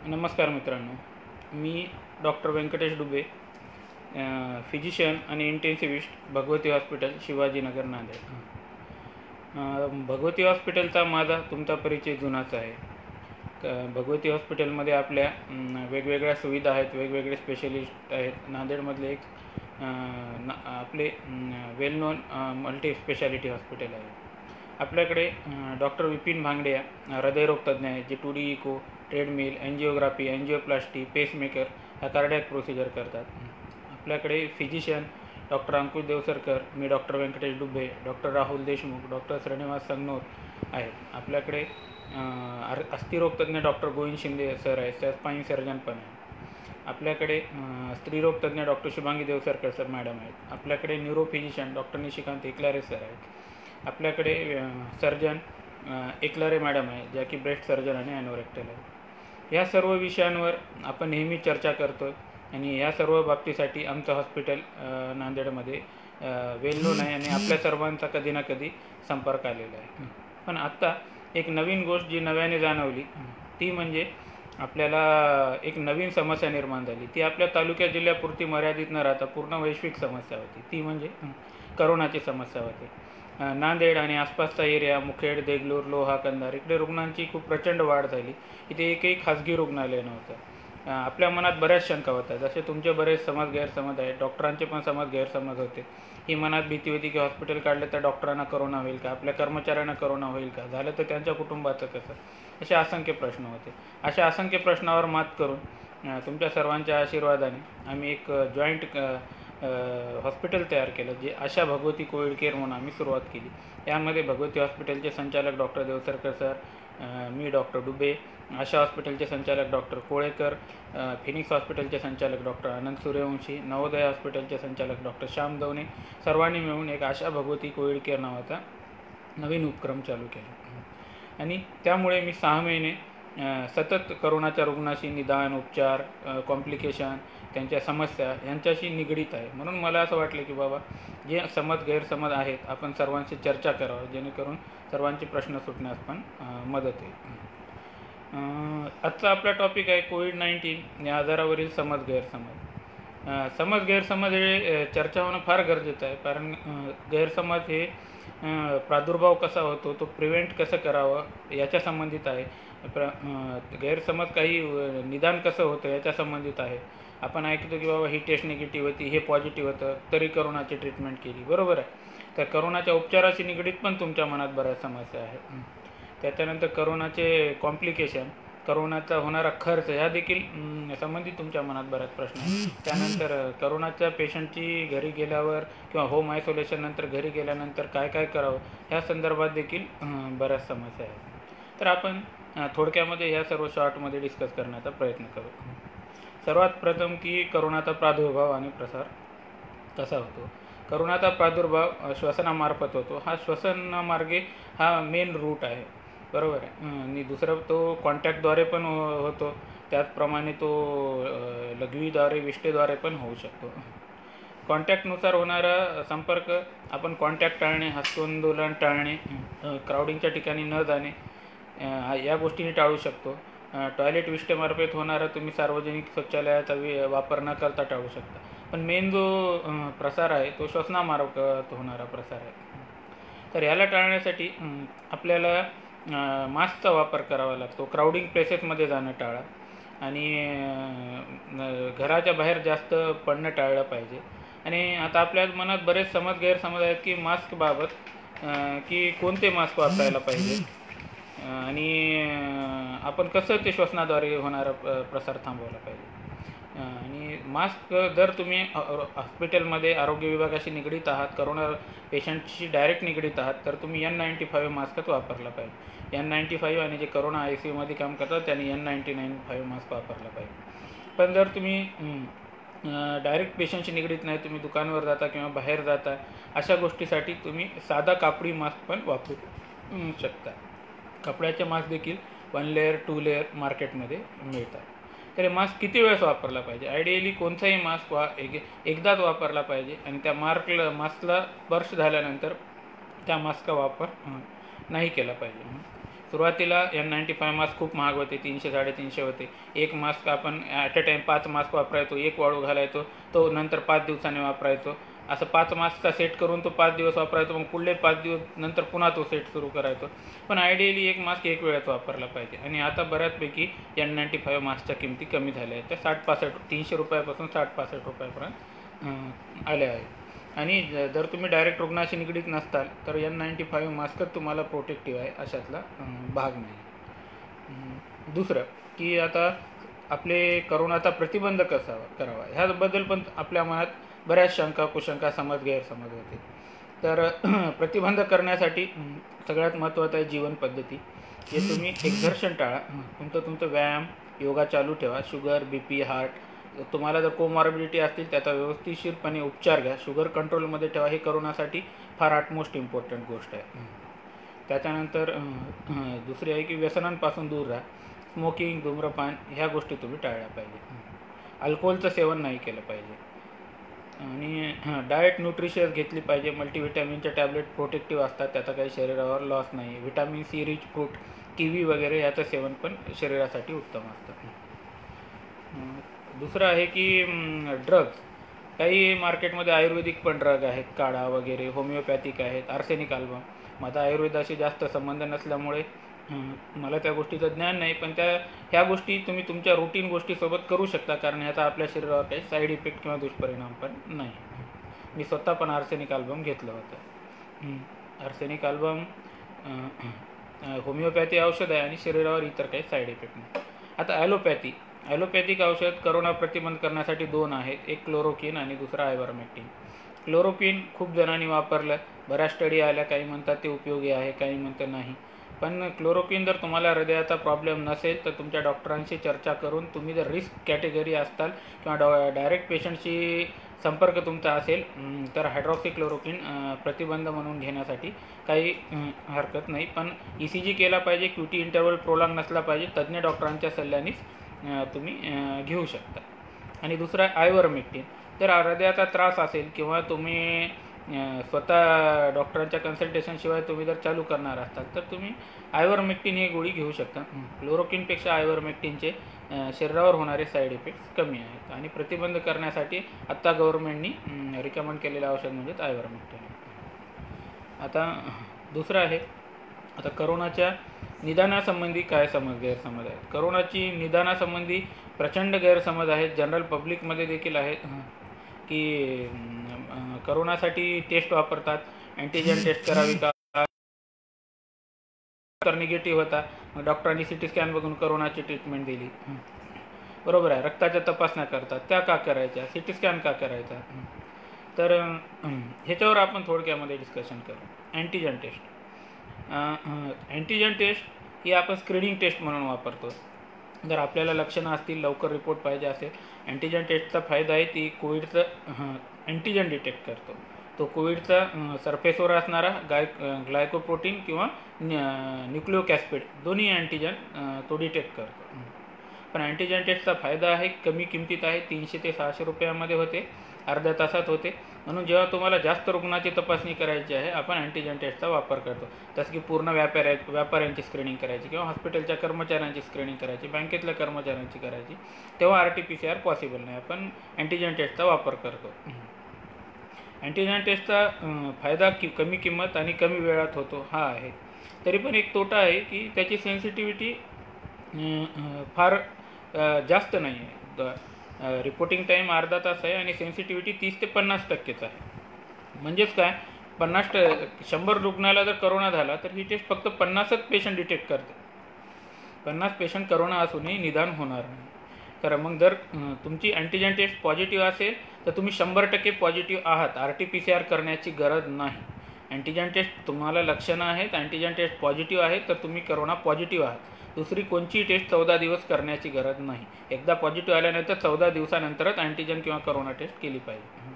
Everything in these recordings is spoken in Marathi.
नमस्कार मित्रांनो, मी डॉक्टर व्यंकटेश डुबे, फिजिशियन आणि इंटेन्सिव्हिस्ट, भगवती हॉस्पिटल, शिवाजीनगर, नांदेड. भगवती हॉस्पिटलचा माझा तुमचा परिचय जुनाच आहे. भगवती हॉस्पिटलमध्ये आपल्या वेगवेगळ्या सुविधा आहेत, वेगवेगळे स्पेशलिस्ट आहेत. नांदेडमधले एक आपले well known multi specialty hospital आहे. आपल्याकडे डॉक्टर विपिन भांगडिया हृदयरोगतज्ञ आहेत, जे 2D echo, treadmill, angiography, angioplasty, pacemaker ह्या कार्डियक प्रोसिजर करतात. आपल्याकडे फिजिशियन डॉक्टर अंकुश देवसरकर, मी doctor Vyankatesh Dubey, doctor Rahul Deshmukh, doctor Shrinivas Sangnor आहेत. आपल्याकडे अस्थिरोगतज्ञ डॉक्टर गोविंद शिंदे सर आहेत, त्या स्पाईन सर्जन पण आहे. आपल्याकडे स्त्रीरोगतज्ञ doctor Shubhangi Deosarkar sir madam आहेत. आपल्याकडे neuro physician doctor Nishikant Eklare sir आहेत. आपल्याकडे सर्जन एकलारे मॅडम आहे, ज्या की ब्रेस्ट सर्जन आणि ॲनोरेक्टल आहे. या सर्व विषयांवर आपण नेहमी चर्चा करतो आणि या सर्व बाबतीसाठी आमचं हॉस्पिटल नांदेडमध्ये वेल नोन आहे आणि आपल्या सर्वांचा कधी ना कधी संपर्क आलेला आहे. पण आत्ता एक नवीन गोष्ट जी नव्याने जाणवली ती म्हणजे आपल्याला एक नवीन समस्या निर्माण झाली. ती आपल्या तालुक्या जिल्ह्यापुरती मर्यादित न राहता पूर्ण वैश्विक समस्या होती. ती म्हणजे करोनाची समस्या होती. नांदेड आणि आसपासचा एरिया, मुखेड, देगलूर, लोहा, कंधार इकडे रुग्णांची खूप प्रचंड वाढ झाली. इथे एकही खाजगी रुग्णालय नव्हतं. आपल्या मनात बऱ्याच शंका होत्या. जसे तुमचे बरेच गैरसमज आहेत, डॉक्टरांचे पण गैरसमज होते. ही मनात भीती होती की हॉस्पिटल काढलं तर डॉक्टरांना करोना होईल का, आपल्या कर्मचाऱ्यांना करोना होईल का, झालं तर त्यांच्या कुटुंबाचं कसं, असे असंख्य प्रश्न होते. अशा असंख्य प्रश्नावर मात करून तुमच्या सर्वांच्या आशीर्वादाने आम्ही एक जॉईंट हॉस्पिटल तयार केलं, जे आशा भगवती कोविड केअर म्हणून आम्ही सुरुवात केली. यामध्ये भगवती हॉस्पिटलचे संचालक डॉक्टर देवसरकर सर, मी डॉक्टर डुबे, आशा हॉस्पिटलचे संचालक डॉक्टर कोळेकर, फिनिक्स हॉस्पिटलचे संचालक डॉक्टर आनंद सूर्यवंशी, नवोदय हॉस्पिटलचे संचालक डॉक्टर श्याम दवणे, सर्वांनी मिळून एक आशा भगवती कोविड केअर नावाचा नवीन उपक्रम चालू केला. आणि त्यामुळे मी 6 महिने सतत करोनाच्या रुग्णाशी निदान, उपचार, कॉम्प्लिकेशन, त्यांच्या समस्या यांच्याशी निगडीत आहे. म्हणून मला असं वाटलं की बाबा, जे गैरसमज आहेत आपण सर्वांशी चर्चा करावं, जेणेकरून सर्वांचे प्रश्न सुटण्यास पण मदत होईल. आजचा आपला टॉपिक आहे कोविड-19 या आजारावरील गैरसमज हे चर्चा होणं फार गरजेचं आहे. कारण गैरसमज हे प्रादुर्भाव कसा होतो, तो प्रिव्हेंट कसं करावं याच्या संबंधित आहे. गैरसमज काही निदान कसं होतं याच्या संबंधित आहे. आपण ऐकतो की बाबा ही टेस्ट निगेटिव्ह होती, हे पॉझिटिव्ह होतं, तरी करोनाची ट्रीटमेंट केली, बरोबर आहे. तर करोनाच्या उपचाराशी निगडीत पण तुमच्या मनात बऱ्याच समस्या आहेत. त्याच्यानंतर करोनाचे कॉम्प्लिकेशन, करोनाचा होणारा खर्च ह्या देखील संबंधित तुमच्या मनात बऱ्याच प्रश्न आहेत. त्यानंतर करोनाच्या पेशंटची घरी गेल्यावर किंवा होम आयसोलेशननंतर घरी गेल्यानंतर काय काय करावं ह्या संदर्भात देखील बऱ्याच समस्या आहेत. तर आपण थोडक्यामध्ये ह्या सर्व शॉर्टमध्ये डिस्कस करण्याचा प्रयत्न करू. सर्वात प्रथम की करोनाचा प्रादुर्भाव आणि प्रसार कसा होतो. करोनाचा प्रादुर्भाव श्वसनामार्फत होतो. हा श्वसनामार्गे हा मेन रूट आहे, बरोबर आहे. आणि दुसरं तो कॉन्टॅक्टद्वारे पण होतो, त्याचप्रमाणे तो लघवीद्वारे, विष्टेद्वारे पण होऊ शकतो. कॉन्टॅक्टनुसार होणारा संपर्क, आपण कॉन्टॅक्ट टाळणे, हस्तोंदोलन टाळणे, क्राउडिंगच्या ठिकाणी न जाणे या गोष्टींनी टाळू शकतो. टॉयलेट विष्टेमार्फत होणारा तुम्ही सार्वजनिक शौचालयाचा वापर न करता टाळू शकता. पण मेन जो प्रसार आहे तो श्वसनामार्फत होणारा प्रसार आहे. तर याला टाळण्यासाठी आपल्याला मास्कचा वापर करावा लागतो. क्राउडिंग प्लेसेसमध्ये जाणं टाळा आणि घराच्या बाहेर जास्त पडणं टाळलं पाहिजे. आणि आता आपल्या मनात बरेच गैरसमज आहेत की मास्कबाबत, की कोणते मास्क वापरायला पाहिजे आणि आपण कसं ते श्वसनाद्वारे होणारा प्रसार थांबवला पाहिजे. आणि मास्क जर तुम्ही हॉस्पिटलमध्ये आरोग्य विभागाशी निगडीत आहात, करोना पेशंटशी डायरेक्ट निगडीत आहात, तर तुम्ही N95 मास्कच वापरला पाहिजे. N95 आणि जे करोना ICUमध्ये काम करतात त्यांनी N95 मास्क वापरला पाहिजे. पण जर तुम्ही डायरेक्ट पेशंटशी निगडीत नाही, तुम्ही दुकानावर जाता किंवा बाहेर जाता, अशा गोष्टीसाठी तुम्ही साधा कापडी मास्क पण वापरू शकता. कपड्याचे मास्क देखील 1 लेअर 2 लेअर मार्केटमध्ये मिळतात. तर हे मास्क किती वेळेस वापरला पाहिजे. आयडियली कोणताही मास्क एकदाच वापरला पाहिजे आणि त्या मास्कला स्पर्श झाल्यानंतर त्या मास्कचा वापर नाही केला पाहिजे. सुरुवातीला N95 मास्क खूप महाग होते, 300-350 होते. एक मास्क आपण ॲट अ टाईम 5 मास्क वापरायचो, एक वाळू घालायचो, तो नंतर 5 दिवसांनी वापरायचो. असं 5 मास्कचा सेट करून तो 5 दिवस वापरायचो, मग पुढले 5 दिवस नंतर पुन्हा तो सेट सुरू करायचो. पण आयडियली एक मास्क एक वेळाच वापरला पाहिजे. आणि आता बऱ्याचपैकी N95 मास्कच्या किमती कमी झाल्या आहेत. त्या 60-65 300 रुपयापासून 60-65 रुपयापर्यंत आल्या आहेत. आणि जर तुम्ही डायरेक्ट रुग्णाशी निगडीत नसताल तर N95 मास्कच तुम्हाला प्रोटेक्टिव्ह आहे, अशातला भाग नाही. दुसरं की आता आपले करोनाचा प्रतिबंध कसा करावा ह्याबद्दल पण आपल्या मनात बऱ्याच शंका, कुशंका, गैरसमज होते. तर प्रतिबंध करण्यासाठी सगळ्यात महत्त्वाचं आहे जीवनपद्धती. हे तुम्ही एक्झर्शन टाळा, तुमचं व्यायाम, योगा चालू ठेवा. शुगर, BP, हार्ट, तुम्हाला जर कोमॉर्बिडिटी असतील त्याचा व्यवस्थितशीरपणे उपचार घ्या. शुगर कंट्रोलमध्ये ठेवा. हे करोनासाठी फार आटमोस्ट इम्पॉर्टंट गोष्ट आहे. त्याच्यानंतर दुसरी आहे की व्यसनांपासून दूर राहा. स्मोकिंग, धूम्रपान ह्या गोष्टी तुम्ही टाळल्या पाहिजे. अल्कोहोलचं सेवन नाही केलं पाहिजे. आणि डाएट न्यूट्रिशियस घेतली पाहिजे. मल्टीव्हिटॅमिनच्या टॅबलेट प्रोटेक्टिव्ह असतात, त्याचा काही शरीरावर लॉस नाही. Vitamin C rich fruit, kiwi वगैरे याचं सेवन पण शरीरासाठी उत्तम असतं. दुसरं आहे की ड्रग्स. काही मार्केटमध्ये आयुर्वेदिक पण ड्रग आहेत, काढा वगैरे, होमिओपॅथिक आहेत, आर्सेनिक अल्बम. माझा आयुर्वेदाशी जास्त संबंध नसल्यामुळे मला त्या गोष्टीचं ज्ञान नाही, पण ह्या गोष्टी तुम्ही तुमच्या रुटीन गोष्टीसोबत करू शकता, कारण ह्याचा आपल्या शरीरावर काही साईड इफेक्ट किंवा दुष्परिणाम पण नाही. मी स्वतः पण आर्सेनिक अल्बम घेतलं होतं. आर्सेनिक अल्बम होमिओपॅथी औषध आहे आणि शरीरावर इतर काही साईड इफेक्ट नाही. आता ॲलोपॅथिक औषध करोना प्रतिबंध करण्यासाठी 2 आहेत, एक क्लोरोक्विन आणि दुसरा आयव्हरमेक्टिन. क्लोरोक्विन खूप जणांनी वापरलं, बऱ्याच स्टडी आल्या, काही म्हणतात ते उपयोगी आहे, काही म्हणतात नाही. पण क्लोरोक्विन जर तुम्हाला हृदयाचा प्रॉब्लेम नसेल तर तुमच्या डॉक्टरांशी चर्चा करून, तुम्ही जर रिस्क कॅटेगरी असताल किंवा डायरेक्ट पेशंटशी संपर्क तुमचा असेल तर हायड्रॉक्सिक्लोरोक्विन प्रतिबंध म्हणून घेण्यासाठी काही हरकत नाही. पण ECG केला पाहिजे, QT इंटरवल प्रोलॉंग नसला पाहिजे, तज्ज्ञ डॉक्टरांच्या सल्ल्यानेच तुम्ही घेऊ शकता. आणि दुसरा आयव्हरमेक्टिन. जर हृदयाचा त्रास असेल किंवा तुम्ही स्वतः डॉक्टरांच्या कन्सल्टेशनशिवाय तुम्ही जर चालू करणार असाल तर तुम्ही आयव्हरमेक्टिन ही गोळी घेऊ शकता. क्लोरोक्विनपेक्षा आयव्हरमेक्टिनचे शरीरावर होणारे साईड इफेक्ट्स कमी आहेत. आणि प्रतिबंध करण्यासाठी आत्ता गव्हर्नमेंटनी रिकमेंड केलेलं औषध म्हणजेच आयव्हरमेक्टिन. आता दुसरं आहे, आता करोनाच्या निदानासंबंधी काय गैरसमज आहेत. करोनाची निदानासंबंधी प्रचंड गैरसमज आहेत, जनरल पब्लिकमध्ये देखील आहेत की करोनासाठी टेस्ट वापरतात, अँटीजन टेस्ट करावी का, तर निगेटिव्ह होता, मग डॉक्टरांनी CT स्कॅन बघून करोनाची ट्रीटमेंट दिली. बरोबर आहे. रक्ताच्या तपासण्या करतात, त्या का करायच्या, CT स्कॅन का करायचा. तर ह्याच्यावर आपण थोडक्यामध्ये डिस्कशन करू. अँटीजन टेस्ट ही आपण स्क्रीनिंग टेस्ट म्हणून वापरतो. जर आपल्याला लक्षणं असतील, लवकर रिपोर्ट पाहिजे असेल, अँटीजन टेस्टचा फायदा आहे ती कोविडचं अँटीजन डिटेक्ट करतो. तो कोविडचा सरफेसवर असणारा ग्लायकोप्रोटीन किंवा न्यूक्लिओकॅस्पिड दोन्ही अँटीजन तो डिटेक्ट करतो. पण अँटीजन टेस्टचा फायदा आहे, कमी किमतीत आहे, 300 ते 600 रुपयामध्ये होते, अर्ध्या तासात होते. म्हणून जेव्हा तुम्हाला जास्त रुग्णाची तपासणी करायची आहे, आपण अँटीजन टेस्टचा वापर करतो. जसं की पूर्ण व्यापाऱ्यांची स्क्रीनिंग करायची किंवा हॉस्पिटलच्या कर्मचाऱ्यांची स्क्रीनिंग करायची, बँकेतल्या कर्मचाऱ्यांची करायची, तेव्हा RT-PCR पॉसिबल नाही, आपण अँटीजन टेस्टचा वापर करतो. अँटीजन टेस्टचा फायदा कमी किंमत आणि कमी वेळात होतो हा आहे. तरी पण एक तोटा आहे की त्याची सेन्सिटिव्हिटी फार जास्त नाही आहे. रिपोर्टिंग टाईम अर्धा तास आहे आणि सेन्सिटिव्हिटी 30 ते 50% आहे. म्हणजेच काय, 100 रुग्णाला जर करोना झाला तर ही टेस्ट फक्त 50च पेशंट डिटेक्ट करते. 50 पेशंट करोना असूनही निदान होणार नाही. तर मग जर तुमची अँटीजन टेस्ट पॉझिटिव्ह असेल तर तुम्ही 100% पॉझिटिव्ह आहात, RT-PCR करण्याची गरज नाही. अँटीजन टेस्ट तुम्हाला लक्षणं आहेत, अँटीजन टेस्ट पॉझिटिव्ह आहे तर तुम्ही करोना पॉझिटिव्ह आहात. दुसरी कोणतीही टेस्ट 14 दिवस करण्याची गरज नाही. एकदा पॉझिटिव्ह आल्यानंतर 14 दिवसानंतरच अँटीजन किंवा करोना टेस्ट केली पाहिजे.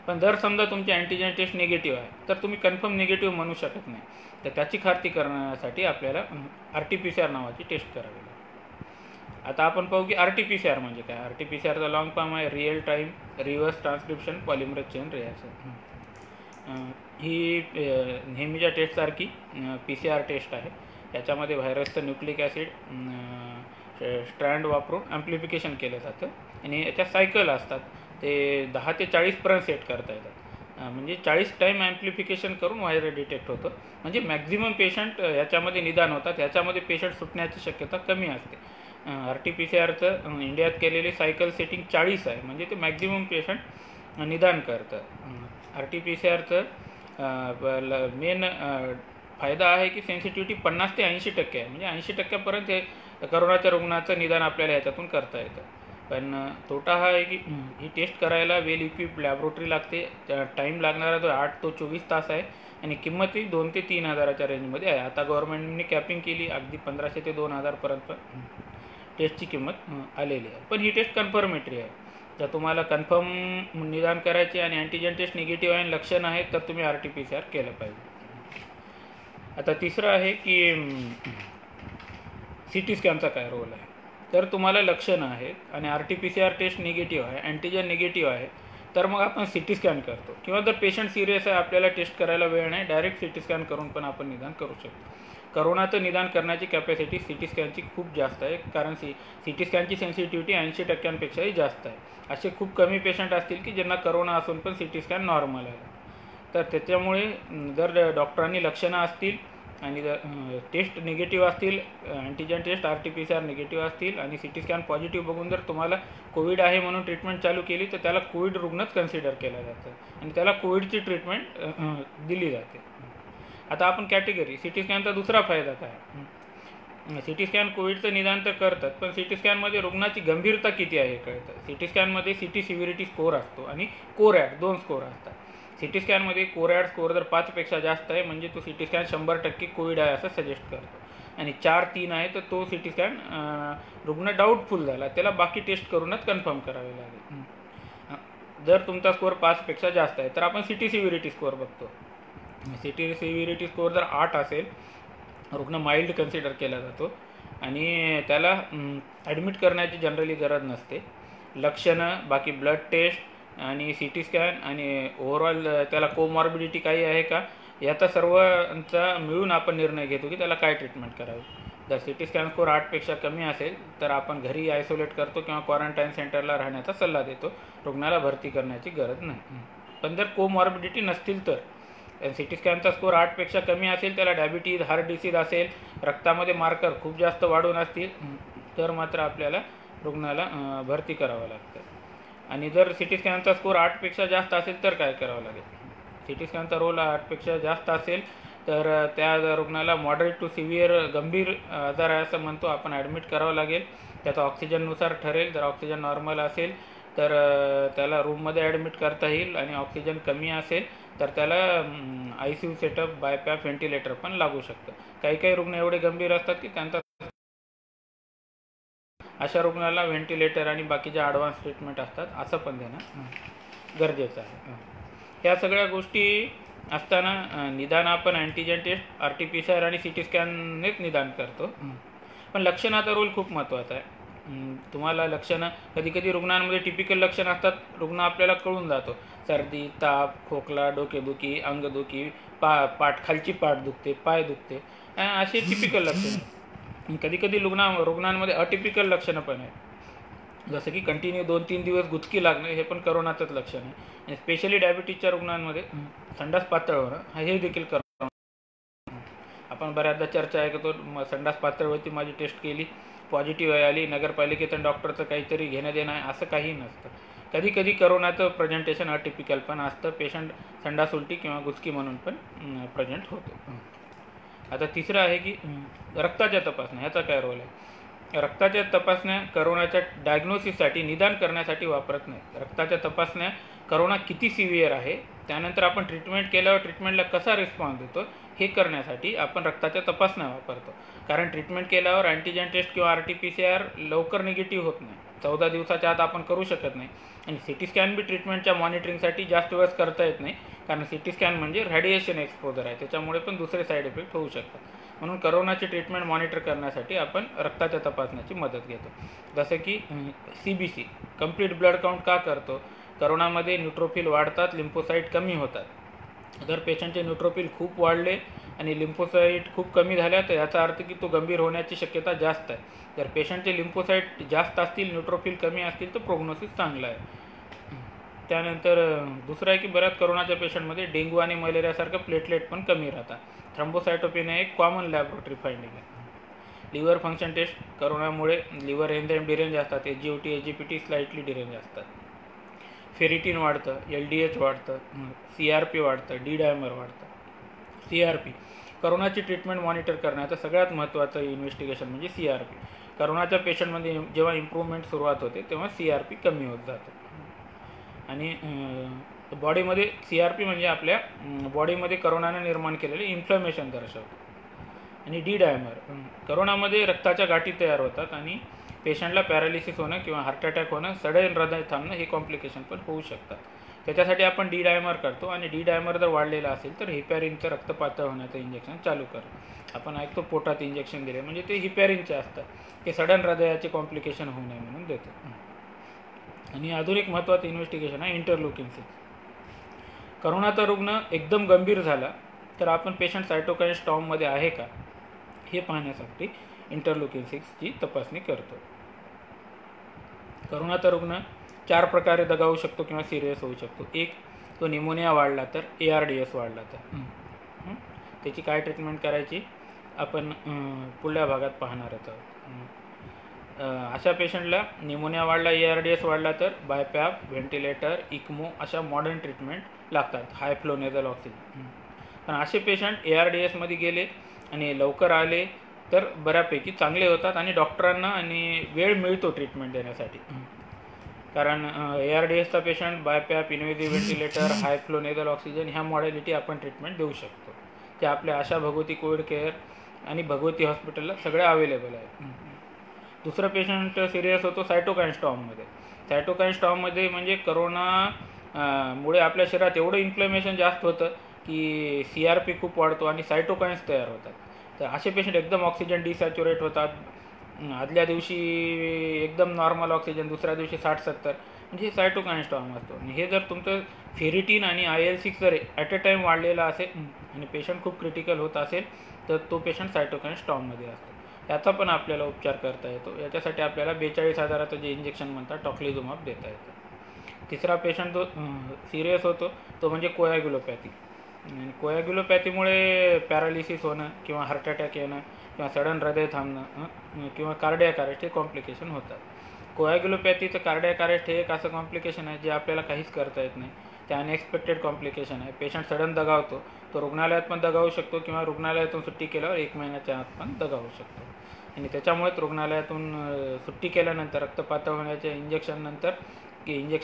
पण जर समजा तुमची अँटीजन टेस्ट निगेटिव्ह आहे तर तुम्ही कन्फर्म निगेटिव्ह म्हणू शकत नाही. तर त्याची खात्री करण्यासाठी आपल्याला RT-PCR नावाची टेस्ट करावी लागेल. आता आपण पाहू की RT-PCR म्हणजे काय. RT-PCRचा लॉंग फॉर्म आहे real time reverse transcription polymerase chain reaction. ही नेहमीच्या टेस्टसारखी PCR टेस्ट आहे. याच्यामध्ये व्हायरसचं न्यूक्लिक ॲसिड स्ट्रँड वापरून ॲम्प्लिफिकेशन केलं जातं आणि याच्या सायकल असतात, ते 10 ते 40पर्यंत सेट करता येतात. म्हणजे 40 टाईम ॲम्प्लिफिकेशन करून व्हायरस डिटेक्ट होतं. म्हणजे मॅक्झिमम पेशंट याच्यामध्ये निदान होतात, याच्यामध्ये पेशंट सुटण्याची शक्यता कमी असते. RT-PCR इंडियात केलेली सायकल सेटिंग 40 आहे, म्हणजे ते मॅक्झिमम पेशंट निदान करतं. RT-PCRचं मेन फायदा आहे की सेन्सिटिव्हिटी 50 ते 80% आहे, म्हणजे 80%पर्यंत हे करोनाच्या रुग्णाचं निदान आपल्याला ह्याच्यातून करता येतं. पण तोटा हा आहे की ही टेस्ट करायला वेल इक्विप लॅबोरेटरी लागते, टाईम लागणारा तो 8 ते 24 तास आहे आणि किंमतही 2 ते 3 हजाराच्या रेंजमध्ये आहे. आता गव्हर्नमेंटने कॅपिंग केली, अगदी 1500 ते 2000पर्यंत टेस्टची किंमत आलेली आहे. पण ही टेस्ट कन्फर्मेटरी आहे. जर तुम्हाला कन्फर्म निदान करायचे आणि अँटीजन टेस्ट निगेटिव्ह आहे, लक्षण आहे, तर तुम्ही RT-PCR केलं पाहिजे. आता तिसरं आहे की CT स्कॅनचा काय रोल आहे. तर तुम्हाला लक्षणं आहेत आणि RT-PCR टेस्ट निगेटिव्ह आहे, अँटीजन निगेटिव्ह आहे, तर मग आपण CT स्कॅन करतो. किंवा जर पेशंट सिरियस आहे, आपल्याला टेस्ट करायला वेळ नाही, डायरेक्ट CT स्कॅन करून पण आपण निदान करू शकतो. करोनाचं निदान करण्याची कॅपॅसिटी CT स्कॅनची खूप जास्त आहे, कारण CT स्कॅनची सेन्सिटिव्हिटी 80%पेक्षाही जास्त आहे. असे खूप कमी पेशंट असतील की ज्यांना करोना असून पण CT स्कॅन नॉर्मल आहे. तर त्याच्यामुळे जर डॉक्टरांनी लक्षणं असतील आणि जर टेस्ट निगेटिव्ह असतील, अँटीजन टेस्ट RT-PCR निगेटिव्ह असतील आणि CT स्कॅन पॉझिटिव्ह बघून जर तुम्हाला कोविड आहे म्हणून ट्रीटमेंट चालू केली, तर त्याला कोविड रुग्णच कन्सिडर केलं जातं आणि त्याला कोविडची ट्रीटमेंट दिली जाते. आता आपण कॅटेगरी CT स्कॅनचा दुसरा फायदा काय. CT स्कॅन कोविडचं निदान तर करतात, पण CT स्कॅनमध्ये रुग्णाची गंभीरता किती आहे हे कळतं. CT स्कॅनमध्ये CT सिव्हिरिटी स्कोअर असतो आणि कोरॅड 2 स्कोअर असतात. CT स्कॅनमध्ये कोरॅड स्कोअर जर 5पेक्षा जास्त आहे, म्हणजे तो CT स्कॅन 100% कोविड आहे असं सजेस्ट करतो, आणि 4-3 आहे तर तो CT स्कॅन रुग्ण डाऊटफुल झाला, त्याला बाकी टेस्ट करूनच कन्फर्म करावे लागेल. जर तुमचा स्कोअर 5पेक्षा जास्त आहे तर आपण CT सिव्हिरिटी स्कोअर बघतो. CT सिव्हिरिटी स्कोअर जर 8 असेल, रुग्ण माइल्ड कन्सिडर केला जातो आणि त्याला ॲडमिट करण्याची जनरली गरज नसते. लक्षणं, बाकी ब्लड टेस्ट आणि CT स्कॅन आणि ओव्हरऑल त्याला कोमॉर्बिडिटी काही आहे का, याचा सर्वांचा मिळून आपण निर्णय घेतो की त्याला काय ट्रीटमेंट करावी. जर CT स्कॅन स्कोअर 8पेक्षा कमी असेल तर आपण घरी आयसोलेट करतो किंवा क्वारंटाईन सेंटरला राहण्याचा सल्ला देतो, रुग्णाला भरती करण्याची गरज नाही. पण जर कोमॉर्बिडिटी नसतील तर CT स्कॅनचा स्कोअर 8पेक्षा कमी असेल, त्याला डायबिटीज, हार्ट डिसीज असेल, रक्तामध्ये मार्कर खूप जास्त वाढून असतील, तर मात्र आपल्याला रुग्णाला भरती करावं लागतं. आणि जर CT स्कॅनचा स्कोअर 8पेक्षा जास्त असेल तर काय करावं लागेल. CT स्कॅनचा रोल 8पेक्षा जास्त असेल तर त्या रुग्णाला मॉडरेट टू सिव्हिअर गंभीर आजार आहे असं म्हणतो, आपण ॲडमिट करावं लागेल. त्याचा ऑक्सिजननुसार ठरेल. जर ऑक्सिजन नॉर्मल असेल तर त्याला रूममध्ये ॲडमिट करता येईल आणि ऑक्सिजन कमी असेल तर त्याला ICU सेटअप, बायपॅप, व्हेंटिलेटर पण लागू शकतं. काही रुग्ण एवढे गंभीर असतात की त्यांचा अशा रुग्णाला व्हेंटिलेटर आणि बाकीच्या ॲडव्हान्स ट्रीटमेंट असतात, असं पण देणं गरजेचं आहे. ह्या सगळ्या गोष्टी असताना निदान आपण अँटीजन टेस्ट, RT-PCR आणि CT स्कॅननेच निदान करतो. पण लक्षणाचा रोल खूप महत्त्वाचा आहे. तुम्हाला लक्षणं कधी रुग्णांमध्ये टिपिकल लक्षणं असतात, रुग्ण आपल्याला कळून जातो. सर्दी, ताप, खोकला, डोकेदुखी, अंगदुखी, खालची पाठ दुखते, पाय दुखते, असे टिपिकल लक्षणं. कधी रुग्णांमध्ये अटिपिकल लक्षणं पण आहेत, जसं की कंटिन्यू 2-3 दिवस गुचकी लागणं, हे पण करोनाचंच लक्षण आहे. आणि स्पेशली डायबिटीजच्या रुग्णांमध्ये संडास पातळ होणं हे देखील करोना. आपण बऱ्याचदा चर्चा ऐकतो, संडास पातळ होती, माझी टेस्ट केली, पॉझिटिव्ह आली, नगरपालिकेचं डॉक्टरचं काहीतरी घेणं देणं आहे, असं काही नसतं. कधी करोनाचं प्रेझेंटेशन अटिपिकल पण असतं, पेशंट संडास उलटी किंवा गुचकी म्हणून पण प्रेझेंट होतो. आता तिसरं आहे की रक्ताच्या तपासण्या, ह्याचा काय रोल आहे. रक्ताच्या तपासण्या करोनाच्या डायग्नोसिससाठी, निदान करण्यासाठी वापरत नाही. रक्ताच्या तपासण्या करोना किती सिव्हिअर आहे, त्यानंतर आपण ट्रीटमेंट केल्यावर ट्रीटमेंटला कसा रिस्पॉन्स देतो हे करण्यासाठी आपण रक्ताच्या तपासण्या वापरतो. कारण ट्रीटमेंट केल्यावर अँटीजन टेस्ट किंवा RT-PCR लवकर निगेटिव्ह होत नाही, 14 दिवसाच्या आत आपण करू शकत नाही. आणि CT स्कॅन बी ट्रीटमेंटच्या मॉनिटरिंगसाठी जास्त वेळेस करता येत नाही, कारण CT स्कॅन म्हणजे रेडिएशन एक्सपोजर आहे, त्याच्यामुळे पण दुसरे साईड इफेक्ट होऊ शकतात. म्हणून करोनाची ट्रीटमेंट मॉनिटर करण्यासाठी आपण रक्ताच्या तपासण्याची मदत घेतो. जसं की CBC, कंप्लीट ब्लड काउंट का करतो. करोनामध्ये न्यूट्रोफिल वाढतात, लिम्फोसाईट कमी होतात. जर पेशंटचे न्यूट्रोफिल खूप वाढले आणि लिम्फोसाईट खूप कमी झाल्या तर याचा अर्थ की तो गंभीर होण्याची शक्यता जास्त आहे. जर पेशंटचे लिम्फोसाईट जास्त असतील, न्यूट्रोफिल कमी असतील तर प्रोग्नोसिस चांगला आहे. त्यानंतर दुसरं आहे की बऱ्याच कोरोनाच्या पेशंटमध्ये डेंग्यू आणि मलेरियासारखं प्लेटलेट पण कमी राहतात. थ्रम्बोसायटोपेनिया एक कॉमन लॅबोरेटरी फाइंडिंग आहे. लिव्हर फंक्शन टेस्ट, कोरोनामुळे लिव्हर एन्झाईम डिरेंज असतात, SGOT SGPT स्लाइटली डिरेंज असतात. फेरिटिन वाढतं, LDH वाढतं, CRP वाढतं, D डायमर वाढतं. CRP कोरोनाची ट्रीटमेंट मॉनिटर करण्याचं सगळ्यात महत्त्वाचं इन्व्हेस्टिगेशन म्हणजे CRP. कोरोनाच्या पेशंटमध्ये जेव्हा इम्प्रूव्हमेंट सुरुवात होते तेव्हा CRP कमी होत जातं. आणि बॉडीमध्ये CRP म्हणजे आपल्या बॉडीमध्ये कोरोनाने निर्माण केलेले इन्फ्लमेशन दर्शवतं. आणि D डायमर, कोरोनामध्ये रक्ताच्या गाठी तयार होतात आणि पेशंटला पॅरालिसिस होणं किंवा हार्ट अटॅक होणं, सडन हृदय थांबणं हे कॉम्प्लिकेशन पण होऊ शकतात. त्याच्यासाठी आपण D डायमर करतो आणि D डायमर जर वाढलेला असेल तर हिपॅरिनचं रक्त पातळ होण्याचं इंजेक्शन चालू करतो. आपण ऐकतो पोटात इंजेक्शन दिले म्हणजे ते हिपॅरिनचे असतात, ते सडन हृदयाचे कॉम्प्लिकेशन होऊ नये म्हणून देतो. आणि अजून एक महत्त्वाचं इन्व्हेस्टिगेशन आहे इंटरल्युकिन 6. कोरोनाचा रुग्ण एकदम गंभीर झाला तर आपण पेशंट सायटोकाईन स्टॉर्ममध्ये आहे का हे पाहण्यासाठी इंटरल्युकिन 6ची तपासणी करतो. कोरोनाचा रुग्ण 4 प्रकारे दगावू शकतो किंवा सिरियस होऊ शकतो. एक, तो निमोनिया वाढला तर, ARDS वाढला तर. त्याची काय ट्रीटमेंट करायची आपण पुढल्या भागात पाहणारच आहोत. अशा पेशंटला निमोनिया वाढला, ARDS वाढला तर बायपॅप, व्हेंटिलेटर, इक्मो अशा मॉडर्न ट्रीटमेंट लागतात, हाय फ्लो नेझल ऑक्सिजन. पण असे पेशंट ARDSमध्ये गेले आणि लवकर आले तर बऱ्यापैकी चांगले होतात आणि डॉक्टरांना आणि वेळ मिळतो ट्रीटमेंट देण्यासाठी. कारण ARDSचा पेशंट बायपॅप, इन्व्हेझिव्ह व्हेंटिलेटर, हाय फ्लो नेझल ऑक्सिजन ह्या मॉडॅलिटी आपण ट्रीटमेंट देऊ शकतो. ते आपल्या आशा भगवती कोविड केअर आणि भगवती हॉस्पिटलला सगळे अवेलेबल आहे. दुसरं पेशंट सिरियस होतो सायटोकाईन स्टॉर्ममध्ये. सायटोकाईन स्टॉर्ममध्ये म्हणजे कोरोना मुळे आपल्या शरीरात एवढं इन्फ्लमेशन जास्त होतं की CRP खूप वाढतो आणि सायटोकाईन्स तयार होतात. तर असे पेशंट एकदम ऑक्सिजन डिसॅच्युरेट होतात. आदल्या दिवशी एकदम नॉर्मल ऑक्सिजन, दुसऱ्या दिवशी 60-70 म्हणजे सायटोकाईन स्टॉर्म असतो. आणि हे जर तुमचं फेरिटिन आणि IL-6 जर ॲट अ टाईम वाढलेला असेल आणि पेशंट खूप क्रिटिकल होत असेल तर तो पेशंट सायटोकाईन स्टॉर्ममध्ये असतो. याचा पण आपल्याला उपचार करता येतो. याच्यासाठी आपल्याला 42,000चं जे इंजेक्शन म्हणतात टॉक्लिझुमॅब देता येतं. तिसरा पेशंट जो सिरियस होतो तो म्हणजे कोॲग्युलोपॅथी. आणि कोॲग्युलोपॅथीमुळे पॅरालिसिस होणं किंवा हार्ट अटॅक येणं किंवा सडन हृदय थांबणं किंवा कार्डियाक अरेस्ट हे कॉम्प्लिकेशन होतात. कोॲग्युलोपॅथीचं कार्डियाक अरेस्ट हे एक असं कॉम्प्लिकेशन आहे जे आपल्याला काहीच करता येत नाही. ते अनएक्सपेक्टेड कॉम्प्लिकेशन आहे. पेशंट सडन दगावतो, तो रुग्णालयात पण दगावू शकतो किंवा रुग्णालयातून सुट्टी केल्यावर 1 महिन्याच्या आत पण दगावू शकतो. आणि त्याच्यामुळेच रुग्णालयातून सुट्टी केल्यानंतर रक्तपातळ होण्याच्या इंजेक्शननंतर की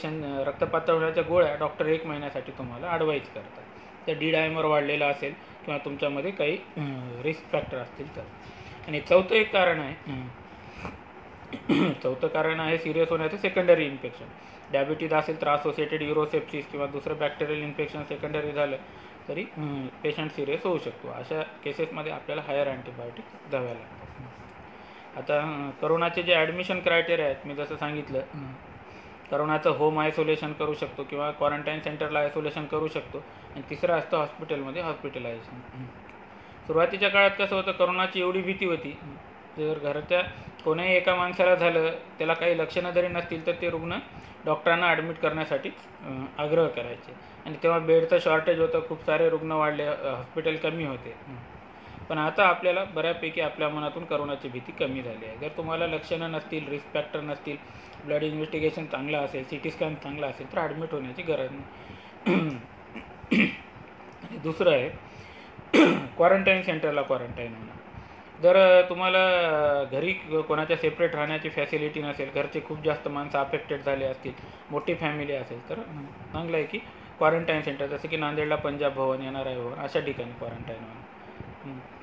रक्त पातळ होण्याच्या गोळ्या डॉक्टर 1 महिन्यासाठी तुम्हाला ॲडवाईज करतात. त्या D डायमर वाढलेला असेल किंवा तुमच्यामध्ये काही रिस्क फॅक्टर असतील तर. आणि चौथं एक कारण आहे सिरियस होण्याचं सेकंडरी इन्फेक्शन. डायबिटीज असेल तर असोसिएटेड युरोसेप्सिस किंवा दुसरं बॅक्टेरियल इन्फेक्शन सेकंडरी झालं तरी पेशंट सिरियस होऊ शकतो. अशा केसेसमध्ये आपल्याला हायर अँटीबायोटिक द्याव्या लागतात. आता कोरोनाचे जे ॲडमिशन क्रायटेरिया आहेत मी जसं सांगितलं, कोरोनाचं होम आयसोलेशन करू शकतो किंवा क्वारंटाईन सेंटरला आयसोलेशन करू शकतो. आणि तिसरं असतं हॉस्पिटलमध्ये हॉस्पिटलायझेशन. सुरुवातीच्या काळात कसं होतं, कोरोनाची एवढी भीती होती, जर घराच्या कोणाही एका माणसाला झालं, त्याला काही लक्षणं जरी नसतील तर ते रुग्ण डॉक्टरांना ॲडमिट करण्यासाठी आग्रह करायचे. आणि तेव्हा बेडचं शॉर्टेज होतं, खूप सारे रुग्ण वाढले, हॉस्पिटल कमी होते. पण आता आपल्याला बऱ्यापैकी आपल्या मनातून कोरोनाची भीती कमी झाली आहे. जर तुम्हाला लक्षणं नसतील, रिस्क फॅक्टर नसतील, ब्लड इन्व्हेस्टिगेशन चांगलं असेल, CT स्कॅन चांगला असेल तर ॲडमिट होण्याची गरज नाही. आणि दुसरं आहे क्वारंटाईन सेंटरला क्वारंटाईन होणं. जर तुम्हाला घरी कोणाच्या सेपरेट राहण्याची फॅसिलिटी नसेल, घरचे खूप जास्त माणसं अफेक्टेड झाले असतील, मोठी फॅमिली असेल तर चांगलं आहे की क्वारंटाईन सेंटर जसं की नांदेडला पंजाब भवन, NRI भवन अशा ठिकाणी क्वारंटाईन होणं.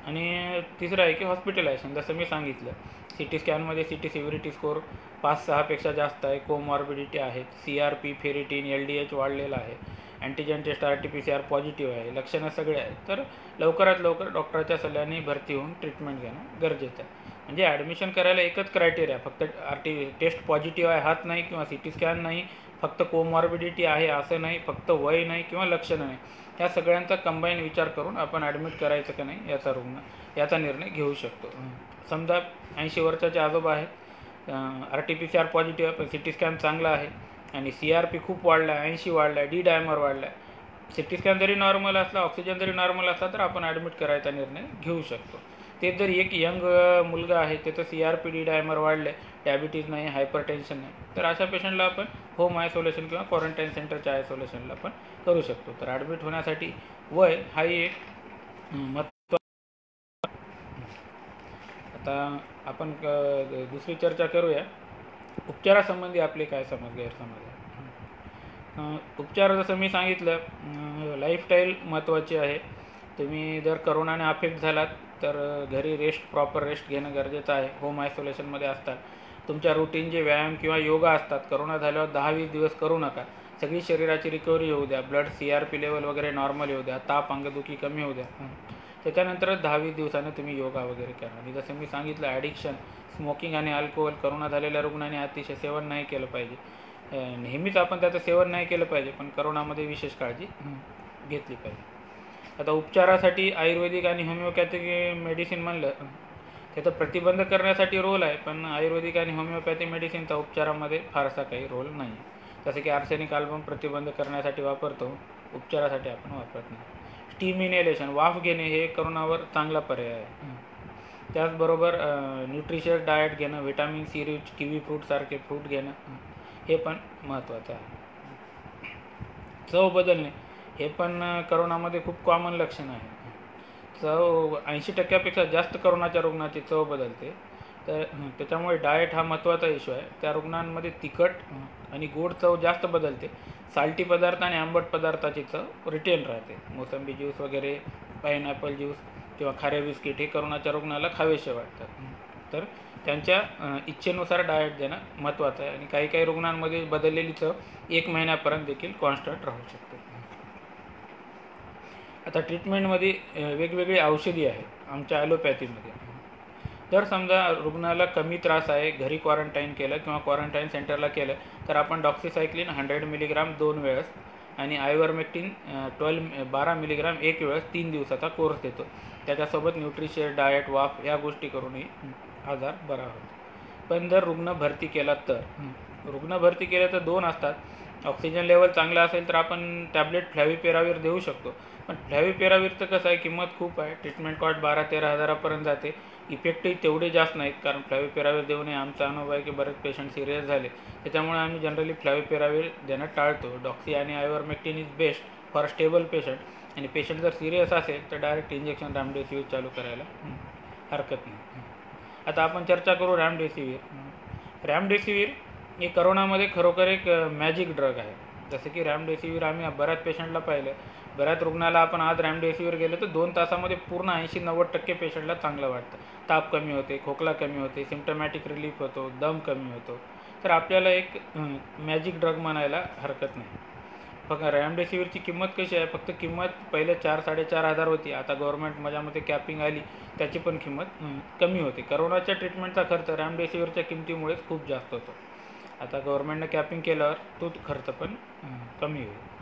आणि तिसरं आहे की हॉस्पिटलायझेशन. जसं मी सांगितलं, CT स्कॅनमध्ये CT सिव्हिरिटी स्कोअर 5-6 जास्त आहे, कोमॉर्बिडिटी आहेत, CRP, फेरिटिन, LDH वाढलेला आहे, अँटीजन टेस्ट RT-PCR पॉझिटिव्ह आहे, लक्षणं सगळे आहेत, तर लवकरात लवकर डॉक्टरच्या सल्ल्याने भरती होऊन ट्रीटमेंट घेणं गरजेचं आहे. म्हणजे ॲडमिशन करायला एकच क्रायटेरिया, फक्त टेस्ट पॉझिटिव्ह आहे हाच नाही किंवा CT स्कॅन नाही, फक्त कोमॉर्बिडिटी आहे असं नाही, फक्त वय नाही किंवा लक्षणं नाही, ह्या सगळ्यांचा कंबाईन विचार करून आपण ॲडमिट करायचं का नाही याचा निर्णय घेऊ शकतो. समजा 80 वर्षाचे आजोबा आहेत, RT-PCR पॉझिटिव्ह आहे, पण CT स्कॅन चांगला आहे आणि CRP खूप वाढला आहे, 80 वाढला आहे, D-डायमर वाढला आहे, CT स्कॅन जरी नॉर्मल असला, ऑक्सिजन जरी नॉर्मल असला, तर आपण ॲडमिट करायचा निर्णय घेऊ शकतो. तेच जर एक यंग मुलगा आहे, त्याचं CRP D-डायमर वाढलं आहे, डायबिटीज नाही, हायपरटेन्शन नाही, तर अशा पेशंटला आपण होम आयसोलेशन किंवा क्वारंटाईन सेंटरच्या आयसोलेशनला पण करू शकतो. तर ॲडमिट होण्यासाठी वय हाही एक महत्त्व. आता आपण दुसरी चर्चा करूया, उपचारासंबंधी आपले काय गैरसमज आहे. उपचार जसं मी सांगितलं, लाईफस्टाईल महत्त्वाची आहे. तुम्ही जर करोनाने अफेक्ट झालात तर घरी प्रॉपर रेस्ट घेणं गरजेचं आहे. होम आयसोलेशनमध्ये असतात, तुमच्या रुटीन जे व्यायाम किंवा योगा असतात, करोना झाल्यावर 10-20 दिवस करू नका. सगळी शरीराची रिकव्हरी होऊ द्या, ब्लड CRP लेवल वगैरे नॉर्मल येऊ द्या, ताप अंगदुखी कमी होऊ द्या, त्याच्यानंतरच 10-20 दिवसानं तुम्ही योगा वगैरे करा. आणि जसं मी सांगितलं, ॲडिक्शन, स्मोकिंग आणि अल्कोहोल करोना झालेल्या रुग्णांनी अतिशय सेवन नाही केलं पाहिजे. नेहमीच आपण त्याचं सेवन नाही केलं पाहिजे, पण करोनामध्ये विशेष काळजी घेतली पाहिजे. आता उपचारासाठी आयुर्वेदिक आणि होमिओपॅथिक मेडिसिन म्हणलं, त्याचा प्रतिबंध करण्यासाठी रोल आहे, पण आयुर्वेदिक आणि होमिओपॅथिक मेडिसिनचा उपचारामध्ये फारसा काही रोल नाही. जसं की आर्सेनिक अल्बम प्रतिबंध करण्यासाठी वापरतो, उपचारासाठी आपण वापरत नाही. स्टीम इनहेलेशन, वाफ घेणे, हे करोनावर चांगला पर्याय आहे. त्याचबरोबर न्यूट्रिशियस डाएट घेणं, व्हिटॅमिन C रिच किवी फ्रूटसारखे फ्रूट घेणं, हे पण महत्त्वाचं आहे. चव बदलणे, हे पण करोनामध्ये खूप कॉमन लक्षण आहे. चव 80% जास्त करोनाच्या रुग्णाची चव बदलते. तर त्याच्यामुळे डाएट हा महत्त्वाचा इश्यू आहे. त्या रुग्णांमध्ये तिखट आणि गोड चव जास्त बदलते. साल्टी पदार्थ आणि आंबट पदार्थाची चव रिटेन राहते. मोसंबी ज्यूस वगैरे, पाईनॲपल ज्यूस किंवा खारे बिस्किट हे करोनाच्या रुग्णाला खावेसे वाटतात. तर त्यांच्या इच्छेनुसार डाएट देणं महत्त्वाचं आहे. आणि काही काही रुग्णांमध्ये बदललेली चव 1 महिन्यापर्यंत देखील कॉन्स्टंट राहू शकते. आता ट्रीटमेंटमध्ये वेगवेगळी औषधी आहेत आमच्या ॲलोपॅथीमध्ये. जर समजा रुग्णाला कमी त्रास आहे, घरी क्वारंटाईन केलं किंवा क्वारंटाईन सेंटरला केलं, तर आपण डॉक्सिसायक्लिन 100 मिलीग्राम 2 वेळेस आणि आयव्हरमेक्टिन 12 मिलीग्राम 1 वेळेस 3 दिवसाचा कोर्स देतो. त्याच्यासोबत न्यूट्रिशियस डाएट, वाफ या गोष्टी करूनही आजार बरा होतो. पण जर रुग्ण भरती केला तर 2 असतात. ऑक्सिजन लेवल चांगला असेल तर आपण टॅबलेट फ्लॅव्हिपिरावीर देऊ शकतो. पण फ्लॅव्हिपिरावीरचं कसं आहे, किंमत खूप आहे. ट्रीटमेंट कॉस्ट 12-13 हजारापर्यंत जाते. इफेक्टही तेवढे जास्त नाहीत, कारण फ्लॅव्हिपिरावीर देऊनही आमचा अनुभव आहे की बरेच पेशंट सिरियस झाले. त्याच्यामुळे आम्ही जनरली फ्लॅव्हिपिरावीर देणं टाळतो. डॉक्सी आणि ivermectin is best for stable patient. आणि पेशंट जर सिरियस असेल तर डायरेक्ट इंजेक्शन रेमडेसिवीर चालू करायला हरकत नाही. आता आपण चर्चा करू रेमडेसिवीर हे करोनामध्ये खरोखर एक मॅजिक ड्रग आहे. जसं की रेमडेसिवीर आम्ही बऱ्याच पेशंटला पाहिलं, बऱ्याच रुग्णाला आपण आज रेमडेसिवीर गेले तर 2 तासामध्ये पूर्ण 80-90% पेशंटला चांगलं वाटतं. ताप कमी होते, खोकला कमी होते, सिम्प्टमॅटिक रिलीफ होतो, दम कमी होतो. तर आपल्याला एक मॅजिक ड्रग म्हणायला हरकत नाही. फक्त रेमडेसिवीरची किंमत कशी आहे, फक्त किंमत पहिले 4-4.5 हजार होती. आता गव्हर्नमेंट माझ्यामध्ये कॅपिंग आली, त्याची पण किंमत कमी होते. करोनाच्या ट्रीटमेंटचा खर्च रेमडेसिवीरच्या किमतीमुळेच खूप जास्त होतो. आता गव्हर्नमेंटनं कॅपिंग केल्यावर तो खर्च पण कमी होईल.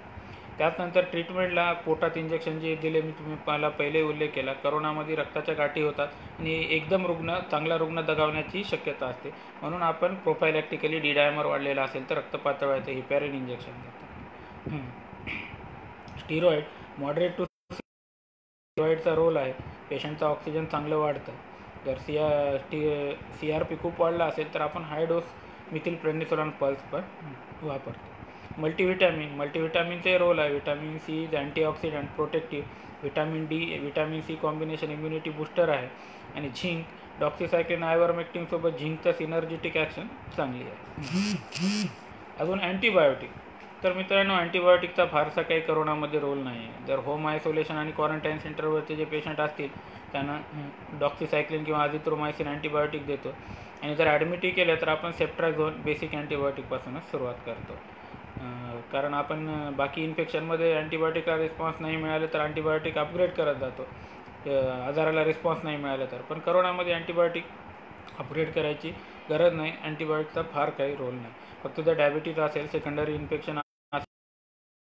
त्याचनंतर ट्रीटमेंटला पोटात इंजेक्शन जे दिले, मला पहिले उल्लेख केला, करोनामध्ये रक्ताच्या गाठी होतात आणि एकदम चांगला रुग्ण दगावण्याची शक्यता असते. म्हणून आपण प्रोफायलॅक्टिकली D-डायमर वाढलेला असेल तर रक्तपातळ व्हायचं हिपॅरिन इंजेक्शन देतो. स्टिरॉइड, मॉडरेट टू स्टिरॉइडचा रोल आहे. पेशंटचं ऑक्सिजन चांगलं वाढतं. जर CRP खूप वाढला असेल तर आपण हाय डोस मिथिलप्रेडनिसोलोन पल्स पण वापरतो. मल्टीव्हिटॅमिनचे रोल आहे. Vitamin C is antioxidant, protective. Vitamin D, vitamin C combination immunity booster आहे. आणि झिंक, डॉक्सिसायक्लिन आयव्हरमेक्टिनसोबत झिंकचं सिनर्जिटिक ॲक्शन चांगली आहे. अजून अँटीबायोटिक, तर मित्रांनो अँटीबायोटिकचा फारसा काही करोनामध्ये रोल नाही आहे. जर होम आयसोलेशन आणि क्वारंटाईन सेंटरवरचे जे पेशंट असतील त्यांना डॉक्सिसायक्लिन किंवा अझिथ्रोमायसिन अँटीबायोटिक देतो. आणि जर ॲडमिटही केलं तर आपण सेप्ट्राझोन बेसिक अँटीबायोटिकपासूनच सुरुवात करतो. कारण आपण बाकी इन्फेक्शनमध्ये अँटीबायोटिकला रिस्पॉन्स नाही मिळालं तर अँटीबायोटिक अपग्रेड करत जातो, आजाराला रिस्पॉन्स नाही मिळालं तर. पण करोनामध्ये अँटीबायोटिक अपग्रेड करायची गरज नाही, अँटीबायोटिकचा फार काही रोल नाही. फक्त जर डायबिटीज असेल, सेकंडरी इन्फेक्शन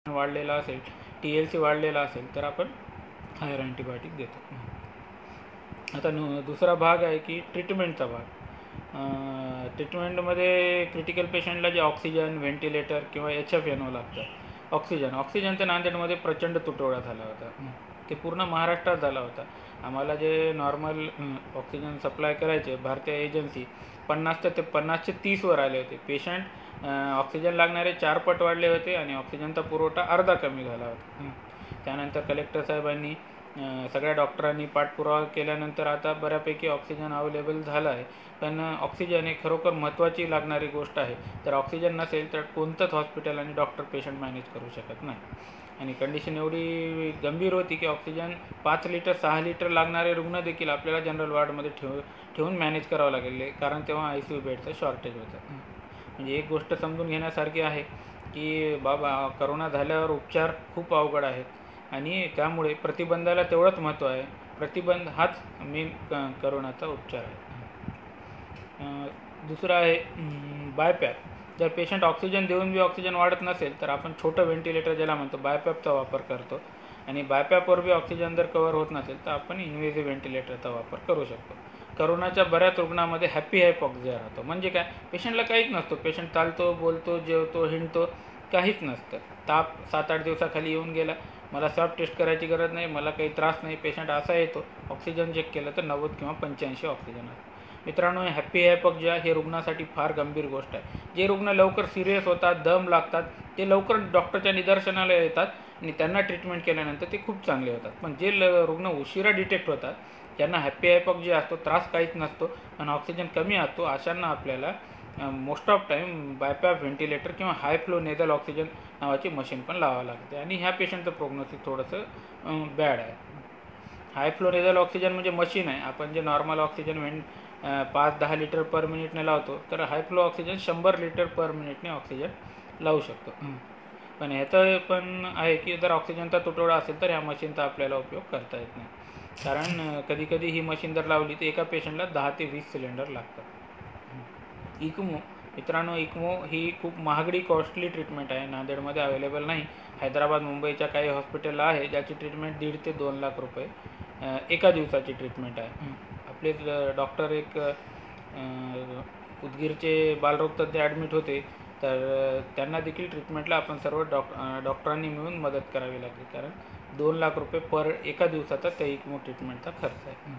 वाढलेला असेल, TLC वाढलेला असेल तर आपण हायर अँटीबायोटिक देतो. आता दुसरा भाग आहे की ट्रीटमेंटचा भाग. ट्रीटमेंटमध्ये क्रिटिकल पेशंटला जे ऑक्सिजन, व्हेंटिलेटर किंवा HFNO लागतं. ऑक्सिजनच्या नांदेडमध्ये प्रचंड तुटवडा झाला होता. ते पूर्ण महाराष्ट्रात झाला होता. आम्हाला जे नॉर्मल ऑक्सिजन सप्लाय करायचे भारतीय एजन्सी 50 ते 30 वर आले होते. पेशंट ऑक्सिजन लागणारे 4 पट वाढले होते आणि ऑक्सिजनचा पुरवठा अर्धा कमी झाला होता. त्यानंतर कलेक्टर साहेबांनी सगळ्या डॉक्टरांनी पाठपुरावा केल्यानंतर आता बऱ्यापैकी ऑक्सिजन अवेलेबल झाला आहे. पण ऑक्सिजन हे खरोखर महत्त्वाची लागणारी गोष्ट आहे. तर ऑक्सिजन नसेल तर कोणतंच हॉस्पिटल आणि डॉक्टर पेशंट मॅनेज करू शकत नाही. आणि कंडिशन एवढी गंभीर होती की ऑक्सिजन 5 लिटर 6 लिटर लागणारे रुग्ण देखील आपल्याला जनरल वॉर्डमध्ये ठेवून मॅनेज करावं लागले, कारण तेव्हा ICU बेडचं शॉर्टेज होतं. म्हणजे एक गोष्ट समजून घेण्यासारखी आहे की बाबा करोना झाल्यावर उपचार खूप अवघड आहेत आणि त्यामुळे प्रतिबंधाला तेवढंच महत्त्व आहे. प्रतिबंध हाच मेन करोनाचा उपचार आहे. दुसरं आहे बायपॅप. जर पेशंट ऑक्सिजन देऊन बी ऑक्सिजन वाढत नसेल तर आपण छोटं व्हेंटिलेटर ज्याला म्हणतो बायपॅपचा वापर करतो. आणि बायपॅपवर बी ऑक्सिजन जर कवर होत नसेल तर आपण इन्व्हेसिव्ह व्हेंटिलेटरचा वापर करू शकतो. करोनाच्या बऱ्याच रुग्णामध्ये हॅपी हायपॉक्सिया राहतो. म्हणजे काय, पेशंटला काहीच नसतो. पेशंट चालतो, बोलतो, जेवतो, हिंडतो, काहीच नसतं. ताप 7-8 दिवसाखाली येऊन गेला, मला स्वॅब टेस्ट करायची गरज नाही, मला काही त्रास नाही. पेशंट असा येतो, ऑक्सिजन चेक केलं तर 90 किंवा 85 ऑक्सिजन असतं. मित्रांनो, हॅपी हायपॉक्सिया हे रुग्णासाठी फार गंभीर गोष्ट आहे. जे रुग्ण लवकर सिरियस होतात, दम लागतात, ते लवकर डॉक्टरच्या निदर्शनाला येतात आणि त्यांना ट्रीटमेंट केल्यानंतर ते खूप चांगले होतात. पण जे रुग्ण उशिरा डिटेक्ट होतात, ज्यांना हॅपी हायपॉक्सिया असतो, त्रास काहीच नसतो आणि ऑक्सिजन कमी असतो, अशांना आपल्याला मोस्ट ऑफ टाईम बायपॅप, व्हेंटिलेटर किंवा हाय फ्लो नेझल ऑक्सिजन नावाची मशीन पण लावावं लागते. आणि ह्या पेशंटचं प्रोग्नोसिस थोडंसं बॅड आहे. हाय फ्लो नेझल ऑक्सिजन म्हणजे मशीन आहे. आपण जे नॉर्मल ऑक्सिजन 5-10 लिटर पर मिनिटने लावतो, तर high flow oxygen 100 litre per मिनिटने ऑक्सिजन लावू शकतो. पण ह्याचं पण आहे की जर ऑक्सिजनचा तुटवडा असेल तर ह्या मशीनचा आपल्याला उपयोग करता येत नाही. कारण कधी ही मशीन जर लावली तर एका पेशंटला 10 ते 20 सिलेंडर लागतात. इक्मो. मित्रांनो, इक्मो ही खूप महागडी कॉस्टली ट्रीटमेंट आहे. नांदेडमध्ये अवेलेबल नाही. हैदराबाद, मुंबईच्या काही हॉस्पिटलला आहे, ज्याची ट्रीटमेंट 1.5 ते 2 लाख रुपये एका दिवसाची ट्रीटमेंट आहे. आपले डॉक्टर एक उदगीरचे बालरोगतज्ञ ॲडमिट होते, तर त्यांना देखील ट्रीटमेंटला आपण सर्व डॉक्टरांनी मिळून मदत करावी लागली, कारण 2 लाख रुपये एका दिवसाचा त्या इक्मो ट्रीटमेंटचा खर्च आहे.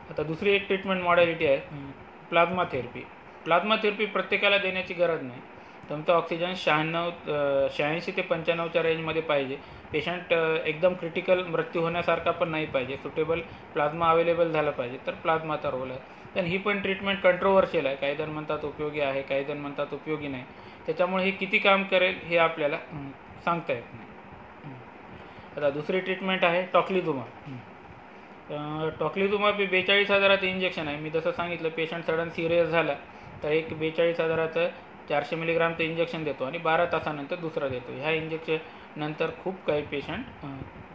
आता दुसरी एक ट्रीटमेंट मॉडॅलिटी आहे प्लाझ्मा थेरपी. प्लाझ्मा थेरपी प्रत्येकाला देण्याची गरज नाही. तुमचं ऑक्सिजन 86 ते 95च्या रेंजमध्ये पाहिजे. पेशंट एकदम क्रिटिकल मृत्यू होण्यासारखा पण नाही पाहिजे. सुटेबल प्लाझ्मा अवेलेबल झालं पाहिजे, तर प्लाझ्माचा रोल आहे. पण ही पण ट्रीटमेंट कंट्रोवर्शियल आहे. काही जण म्हणतात उपयोगी आहे, काही जण म्हणतात उपयोगी नाही. त्याच्यामुळे हे किती काम करेल हे आपल्याला सांगता येत नाही. आता दुसरी ट्रीटमेंट आहे टॉक्लिझुमाब. टॉक्लिझुमाब हे 42,000चं इंजेक्शन आहे. मी जसं सांगितलं, पेशंट सडन सिरियस झाला तर एक 42,000चं 400 मिलीग्रामचं इंजेक्शन देतो आणि 12 तासानंतर दुसरं देतो. ह्या इंजेक्शन नंतर खूप काही पेशंट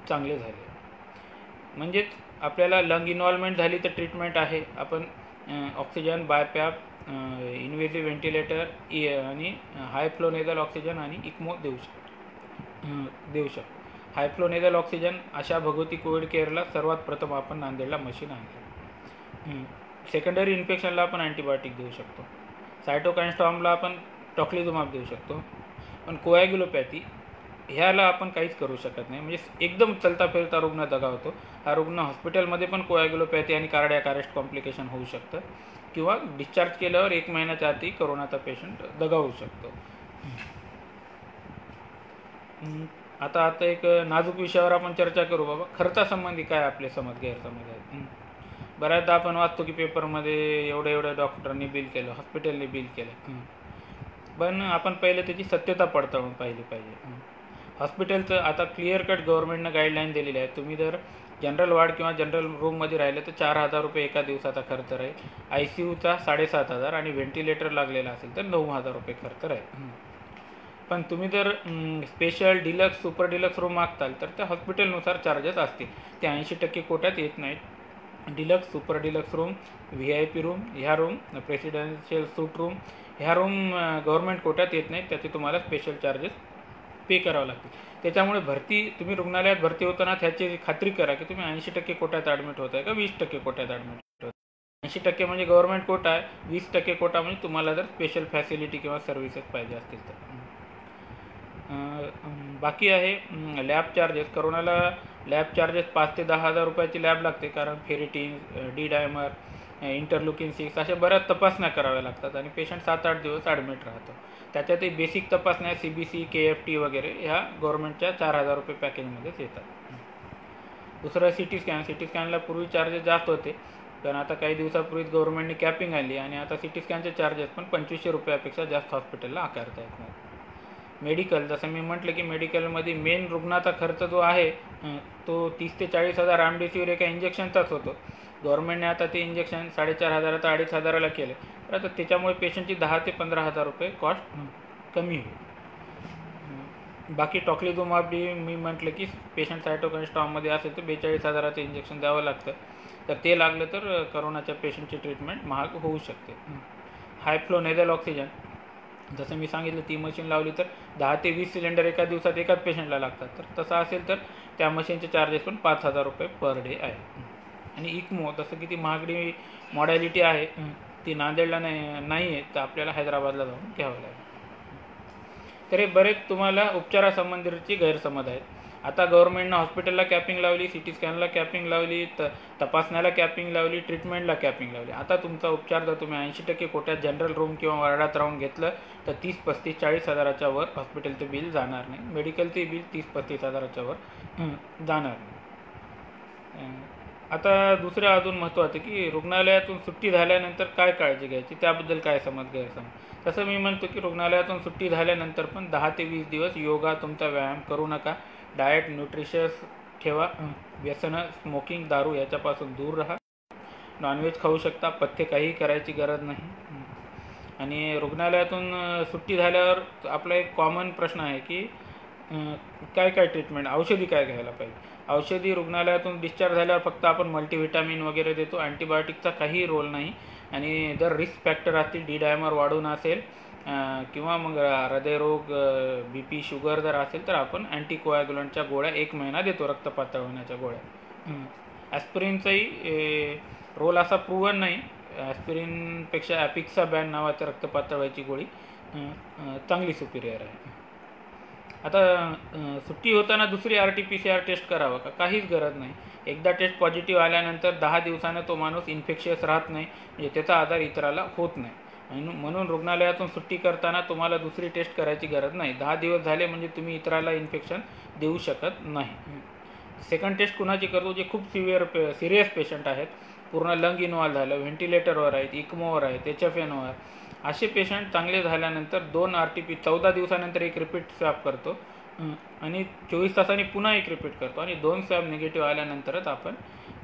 चांगले झाले. म्हणजेच आपल्याला लंग इन्व्हॉल्वमेंट झाली तर ट्रीटमेंट आहे. आपण ऑक्सिजन, बायपॅप, इन्व्हेसिव्ह व्हेंटिलेटर आणि हाय फ्लो नेझल ऑक्सिजन आणि इक्मो देऊ शकतो. हाय फ्लो नेझल ऑक्सिजन अशा भगवती कोविड केअरला सर्वात प्रथम आपण नांदेडला मशीन आणली. सेकंडरी इन्फेक्शनला आपण अँटीबायोटिक देऊ शकतो. सायटोकाईन स्टॉर्मला आपण टॉक्लिझुमाब देऊ शकतो. पण कोॲग्युलोपॅथी ह्याला आपण काहीच करू शकत नाही. म्हणजे एकदम चलता फिरता रुग्ण दगावतो. हा रुग्ण हॉस्पिटलमध्ये पण कोॲग्युलोपॅथी आणि कार्डियाक अरेस्ट कॉम्प्लिकेशन होऊ शकतं किंवा डिस्चार्ज केल्यावर 1 महिन्याच्या आधी करोनाचा पेशंट दगावू शकतो. आता एक नाजूक विषयावर आपण चर्चा करू. बाबा, खर्चासंबंधी काय आपले गैरसमज आहेत. बऱ्याचदा आपण वाचतो की पेपरमध्ये एवढ्या डॉक्टरांनी बिल केलं, हॉस्पिटलने बिल केलं. पण आपण पहिले त्याची सत्यता पडताळून पाहिली पाहिजे. हॉस्पिटलचं आता क्लिअर कट गव्हर्नमेंटनं गाईडलाईन दिलेली आहे. तुम्ही जर जनरल वॉर्ड किंवा जनरल रूममध्ये राहिले तर 4,000 रुपये एका दिवसाचा खर्च राहील. ICUचा 7,500 आणि व्हेंटिलेटर लागलेला असेल तर 9,000 रुपये खर्च राहील. पण तुम्ही जर special, deluxe, super deluxe room मागताल तर त्या हॉस्पिटलनुसार चार्जेस असतील. ते 80% कोट्यात येत नाहीत. Deluxe, super deluxe room, VIP room, ह्या रूम, प्रेसिडेन्शियल सूट रूम, ह्या रूम गव्हर्नमेंट कोट्यात येत नाहीत, त्याचे तुम्हाला स्पेशल चार्जेस पे करावं लागतील. त्याच्यामुळे तुम्ही रुग्णालयात भरती होताना ह्याची खात्री करा की तुम्ही 80% कोट्यात ॲडमिट होत आहे का 20% कोट्यात ॲडमिट होत आहे. 80% म्हणजे गव्हर्नमेंट कोटा आहे, 20% कोटा म्हणजे तुम्हाला जर स्पेशल फॅसिलिटी किंवा सर्व्हिसेस पाहिजे असतील तर. बाकी आहे लॅब चार्जेस. करोनाला लॅब चार्जेस 5 ते 10 हजार रुपयाची लॅब लागते, कारण फेरिटीन, डी डायमर, इंटरलुकिन 6 अशा बऱ्याच तपासण्या कराव्या लागतात आणि पेशंट 7-8 दिवस ॲडमिट राहतो. त्याच्यातही बेसिक तपासण्या CBC, KFT वगैरे ह्या गव्हर्नमेंटच्या 4,000 रुपये पॅकेजमध्येच येतात. दुसरं CT स्कॅन. CT स्कॅनला पूर्वी चार्जेस जास्त होते, पण आता काही दिवसापूर्वीच गव्हर्नमेंटने कॅपिंग आणली आणि आता CT स्कॅनचे चार्जेस पण 2500 रुपयापेक्षा जास्त हॉस्पिटलला आकारता येत नाही. मेडिकल, जसं मी म्हटलं की मेडिकलमध्ये मेन रुग्णाचा खर्च जो आहे तो 30 ते 40 हजार रेमडेसिवीर एका इंजेक्शनचाच होतो. गव्हर्नमेंटने आता ते इंजेक्शन 4,500 ते 2,500 केले, तर आता त्याच्यामुळे पेशंटची 10 ते 15,000 रुपये कॉस्ट कमी होईल. बाकी टॉक्लिझुमाब मी म्हटलं की पेशंट सायटोकाईन स्टॉर्ममध्ये असेल तर 42,000चं इंजेक्शन द्यावं लागतं, तर ते लागलं तर करोनाच्या पेशंटची ट्रीटमेंट महाग होऊ शकते. हाय फ्लो नेझल ऑक्सिजन, जसं मी सांगितलं ती मशीन लावली तर 10 ते 20 सिलेंडर एका दिवसात एकाच पेशंटला लागतात, तर तसं असेल तर त्या मशीनचे चार्जेस पण 5,000 रुपये पर डे आहे. आणि इक्मो, जसं की ती महागडी मॉडॅलिटी आहे, ती नांदेडला नाही आहे, तर आपल्याला हैदराबादला जाऊन घ्यावं लागेल. तर हे बरेच तुम्हाला उपचारासंबंधीची गैरसमज आहेत. आता गव्हर्नमेंटनं हॉस्पिटलला कॅपिंग लावली, CT स्कॅनला कॅपिंग लावली, तपासण्याला कॅपिंग लावली, ट्रीटमेंटला कॅपिंग लावली. आता तुमचा उपचार जर तुम्ही 80% कोट्यात जनरल रूम किंवा वार्डात राहून घेतलं तर 30, 35, 40 हजाराच्या वर हॉस्पिटलचं बिल जाणार नाही. मेडिकलचे बिल 30, 35 हजाराच्या वर जाणार नाही. आता दुसरं अजून महत्त्वाचं की रुग्णालयातून सुट्टी झाल्यानंतर काय काळजी घ्यायची, त्याबद्दल काय गैरसमज. तसं मी म्हणतो की रुग्णालयातून सुट्टी झाल्यानंतर पण 10 ते 20 दिवस योगा, तुमचा व्यायाम करू नका. डाएट न्यूट्रिशियस ठेवा. व्यसनं, स्मोकिंग, दारू याच्यापासून दूर राहा. नॉनव्हेज खाऊ शकता, पथ्य काहीही करायची गरज नाही. आणि रुग्णालयातून सुट्टी झाल्यावर आपला एक कॉमन प्रश्न आहे की काय ट्रीटमेंट, औषधी काय घ्यायला पाहिजे. औषधी रुग्णालयातून डिस्चार्ज झाल्यावर फक्त आपण मल्टीव्हिटॅमिन वगैरे देतो, अँटीबायोटिकचा काही रोल नाही. आणि जर रिस्क फॅक्टर असतील, डी डायमर वाढून असेल किंवा मग हृदयरोग, BP, शुगर जर असेल तर आपण अँटीकोॲग्युलंटच्या गोळ्या 1 महिना देतो, रक्त पातळ होण्याच्या गोळ्या. ॲस्पिरिनचाही रोल असा प्रूव्हन नाही. ॲस्पिरिनपेक्षा ॲपिक्साबॅन नावाच्या रक्त पातळ व्हायची गोळी चांगली सुपिरियर आहे. आता सुट्टी होताना दुसरी RT-PCR टेस्ट करावं का, काहीच गरज नाही. एकदा टेस्ट पॉझिटिव्ह आल्यानंतर 10 दिवसानं तो माणूस इन्फेक्शियस राहत नाही, म्हणजे त्याचा आजार इतराला होत नाही. म्हणून रुग्णालयातून सुट्टी करताना तुम्हाला दुसरी टेस्ट करायची गरज नाही. 10 दिवस झाले म्हणजे तुम्ही इतराला इन्फेक्शन देऊ शकत नाही. सेकंड टेस्ट कुणाची करतो, जे खूप सिरियस पेशंट आहेत, पूर्ण लंग इन्व्हॉल्व झालं, व्हेंटिलेटरवर आहेत, इक्मोवर आहेत, HFNवर, असे पेशंट चांगले झाल्यानंतर 2 14 दिवसानंतर एक रिपीट स्वॅब करतो आणि 24 तासांनी पुन्हा एक रिपीट करतो आणि 2 स्वॅब निगेटिव्ह आल्यानंतरच आपण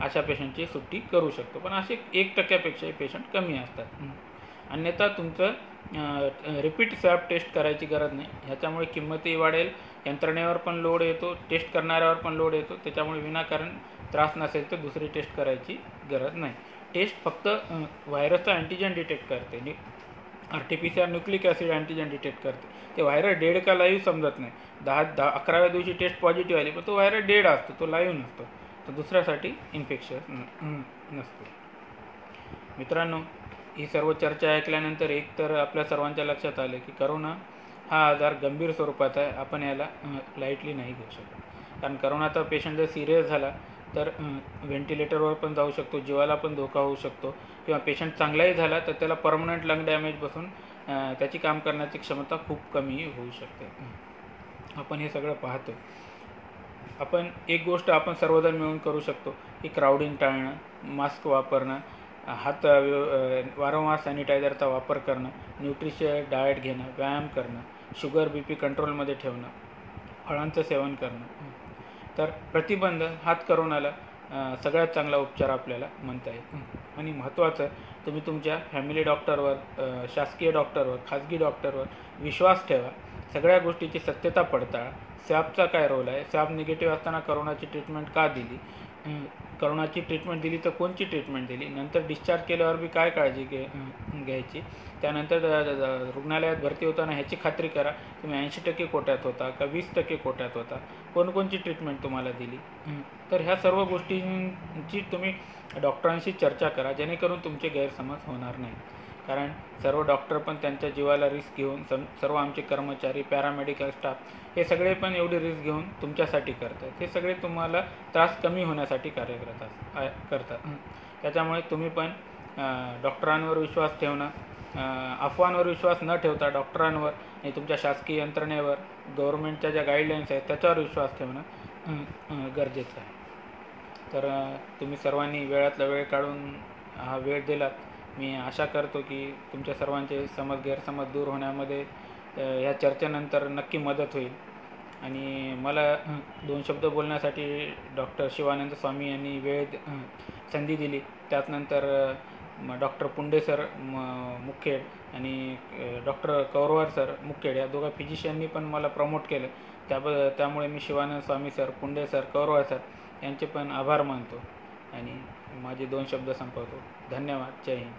अशा पेशंटची सुट्टी करू शकतो. पण असे 1%पेक्षाही पेशंट कमी असतात. अन्यथा तुमचं रिपीट स्वॅब टेस्ट करायची गरज नाही. ह्याच्यामुळे किंमतही वाढेल, यंत्रणेवर पण लोड येतो, टेस्ट करणाऱ्यावर पण लोड येतो. त्याच्यामुळे विनाकारण त्रास नसेल तर दुसरी टेस्ट करायची गरज नाही. टेस्ट फक्त व्हायरसचा अँटीजन डिटेक्ट करते. RT-PCR nucleic acid antigen detect करते. ते व्हायरस डेड का लाईव्ह समजत नाही. 11व्या दिवशी टेस्ट पॉझिटिव्ह आली, पण तो व्हायरस डेड असतो, तो लाईव्ह नसतो, तो दुसऱ्यासाठी इन्फेक्शियस नसतो. मित्रांनो, ही सर्व चर्चा ऐकल्यानंतर एक तर आपल्या सर्वांच्या लक्षात आलं की करोना हा आजार गंभीर स्वरूपाचा आहे. आपण याला लाईटली नाही घेऊ शकत, कारण करोनाचा पेशंट जर सिरियस झाला तर व्हेंटिलेटरवर पण जाऊ शकतो, जीवाला पण धोका होऊ शकतो. किंवा पेशंट चांगलाही झाला तर त्याला परमनंट लंग डॅमेज बसून त्याची काम करण्याची क्षमता खूप कमी होऊ शकते. आपण हे सगळं पाहतो. आपण एक गोष्ट आपण सर्वजण मिळून करू शकतो की क्राउडिंग टाळणं, मास्क वापरणं, हात वारंवार सॅनिटायझरचा वापर करणं, न्यूट्रिशियस डाएट घेणं, व्यायाम करणं, शुगर BP कंट्रोलमध्ये ठेवणं, फळांचं सेवन करणं. तर प्रतिबंध हाच करोनाला सगळ्यात चांगला उपचार आपल्याला म्हणता येईल. आणि महत्त्वाचं, तुम्ही तुमच्या फॅमिली डॉक्टरवर, शासकीय डॉक्टरवर, खाजगी डॉक्टरवर विश्वास ठेवा. सगळ्या गोष्टीची सत्यता पडताळा. स्वॅबचा काय रोल आहे, स्वॅब निगेटिव्ह असताना करोनाची ट्रीटमेंट का दिली, करोनाची ट्रीटमेंट दिली तर कोणची ट्रीटमेंट दिली, नंतर डिस्चार्ज केल्यावर बी काय काळजी घ्यायची, त्यानंतर रुग्णालयात भरती होताना ह्याची खात्री करा तुम्ही 80% कोट्यात होता का 20% कोट्यात होता, कोणकोणची ट्रीटमेंट तुम्हाला दिली. तर ह्या सर्व गोष्टींची तुम्ही डॉक्टरांशी चर्चा करा जेणेकरून तुमचे गैरसमज होणार नाही. कारण सर्व डॉक्टर पण त्यांच्या जीवाला रिस्क घेऊन, सर्व आमचे कर्मचारी, पॅरामेडिकल स्टाफ हे सगळे पण एवढी रिस्क घेऊन तुमच्यासाठी करतात. हे सगळे तुम्हाला त्रास कमी होण्यासाठी कार्य करतात. त्याच्यामुळे तुम्ही पण डॉक्टरांवर विश्वास ठेवणं, अफवांवर विश्वास न ठेवता डॉक्टरांवर आणि तुमच्या शासकीय यंत्रणेवर, गव्हर्नमेंटच्या ज्या गाईडलाईन्स आहेत त्याच्यावर विश्वास ठेवणं गरजेचं आहे. तर तुम्ही सर्वांनी वेळातला वेळ काढून हा वेळ दिलात. मी आशा करतो की तुमच्या सर्वांचे गैरसमज दूर होण्यामध्ये ह्या चर्चेनंतर नक्की मदत होईल. आणि मला 2 शब्द बोलण्यासाठी डॉक्टर शिवानंद स्वामी यांनी संधी दिली. त्यानंतर डॉक्टर पुंडे सर मुखेड आणि डॉक्टर कौरवार सर मुखेड या दोघा फिजिशियननी पण मला प्रमोट केलं. त्यामुळे मी शिवानंद स्वामी सर, पुंडे सर, कौरवार सर यांचे पण आभार मानतो आणि माझे 2 शब्द संपवतो. धन्यवाद. जय हिंद.